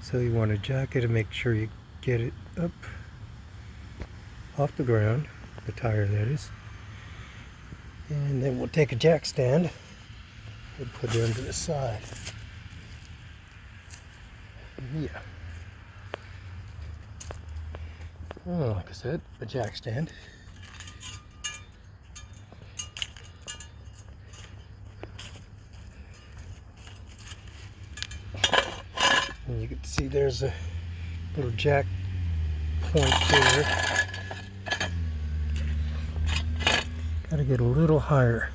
So you want to jack it and make sure you get it up off the ground, the tire that is. And then we'll take a jack stand and put it under the side. Yeah. Oh, like I said, a jack stand. And you can see there's a little jack point there. Gotta get a little higher.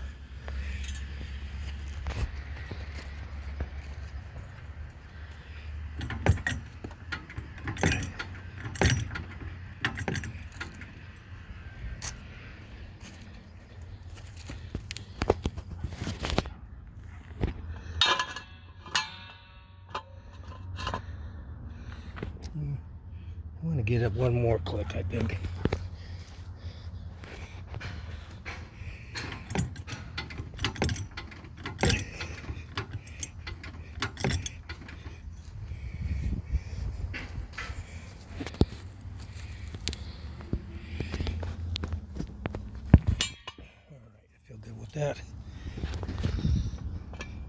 I want to get up one more click, I think. Alright, I feel good with that.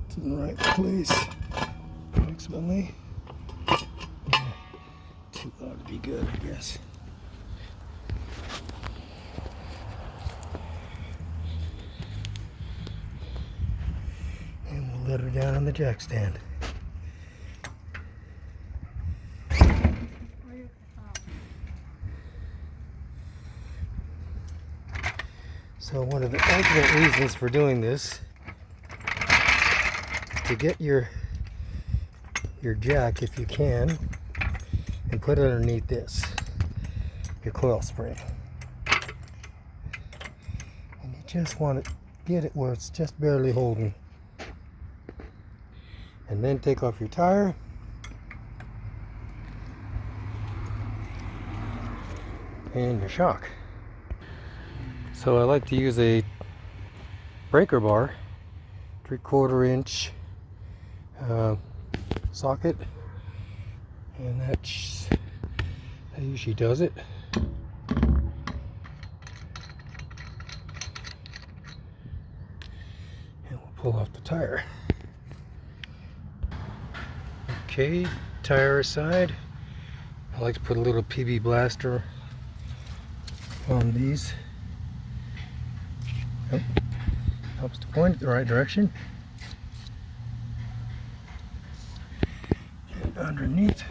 It's in the right place, approximately. Two ought to be good, I guess. And we'll let her down on the jack stand. So one of the ultimate reasons for doing this is to get your jack, if you can, and put it underneath this, your coil spring. And you just want to get it where it's just barely holding. And then take off your tire. And your shock. So I like to use a breaker bar, 3/4 inch socket, and that usually does it. And we'll pull off the tire. Okay, tire aside. I like to put a little PB blaster on these. Yep. Helps to point it the right direction. And underneath.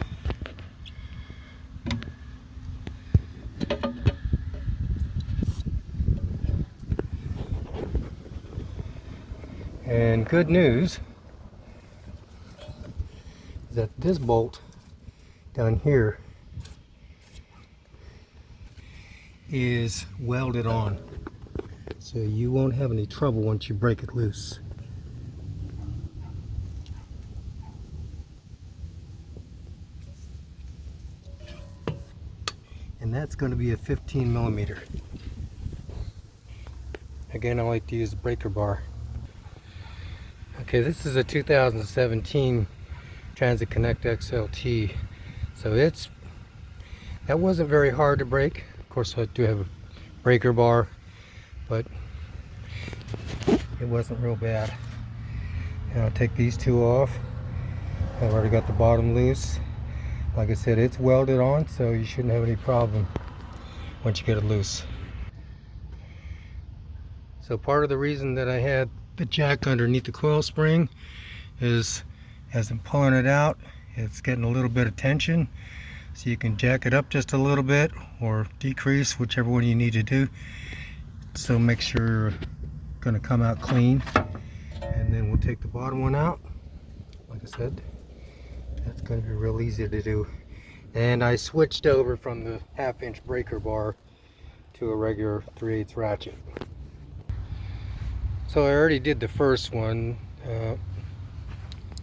And good news is that this bolt down here is welded on. So you won't have any trouble once you break it loose. And that's going to be a 15 millimeter. Again, I like to use the breaker bar. Okay, this is a 2017 Transit Connect XLT. So that wasn't very hard to break. Of course, I do have a breaker bar, but it wasn't real bad. And I'll take these two off. I've already got the bottom loose. Like I said, it's welded on, so you shouldn't have any problem once you get it loose. So part of the reason that I had the jack underneath the coil spring is, as I'm pulling it out, it's getting a little bit of tension. So you can jack it up just a little bit or decrease, whichever one you need to do. So make sure you're going to come out clean. And then we'll take the bottom one out. Like I said, that's going to be real easy to do. And I switched over from the 1/2 inch breaker bar to a regular 3/8 ratchet. So I already did the first one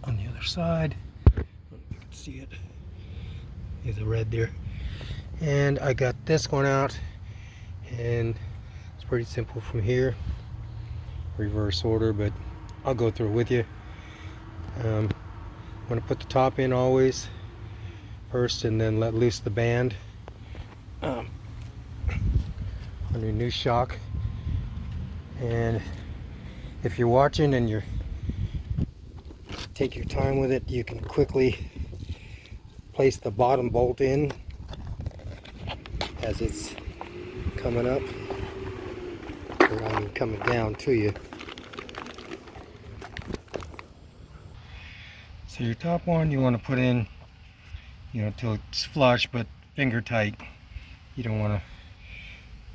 on the other side. I don't know if you can see it. There's a red there. And I got this one out, and it's pretty simple from here. Reverse order, but I'll go through it with you. I'm going to put the top in always. first and then let loose the band on your new shock. And if you're watching and you're take your time with it, you can quickly place the bottom bolt in as it's coming up, or I mean coming down to you. So your top one you want to put in, till it's flush but finger tight. You don't want to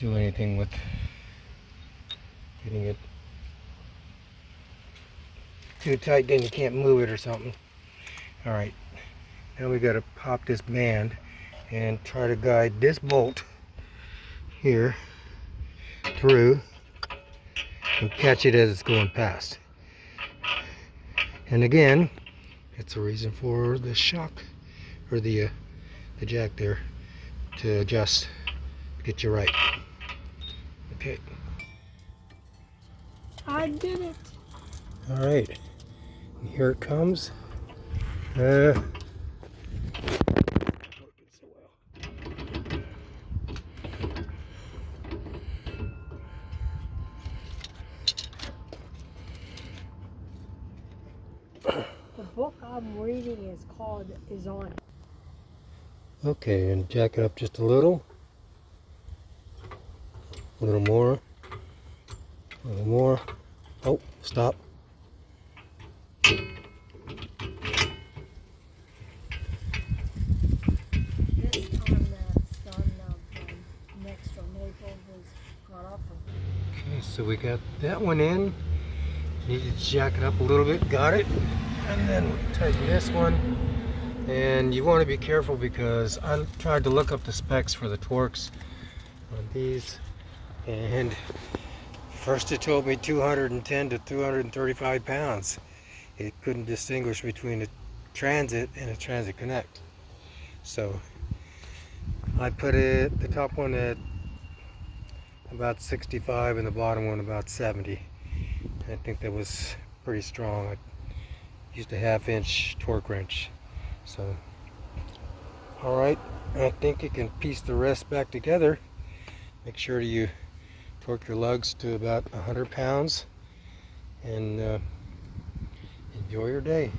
do anything with getting it too tight, then you can't move it or something. Alright, now we got to pop this band and try to guide this bolt here through and catch it as it's going past. And again, it's a reason for the shock, or the jack there, to adjust, get you right. Okay. I did it. All right. And here it comes. The book I'm reading is on. Okay, and jack it up just a little more, a little more. Oh, stop. This time the son of next door neighbor was got off of. Okay, so we got that one in. Need to jack it up a little bit. Got it. And then we'll tighten this one. And you want to be careful because I tried to look up the specs for the torques on these, and first it told me 210 to 235 pounds. It couldn't distinguish between a transit and a transit connect. So I put the top one at about 65 and the bottom one about 70. I think that was pretty strong. I used a 1/2-inch torque wrench. So, alright, I think you can piece the rest back together. Make sure you torque your lugs to about 100 pounds and enjoy your day.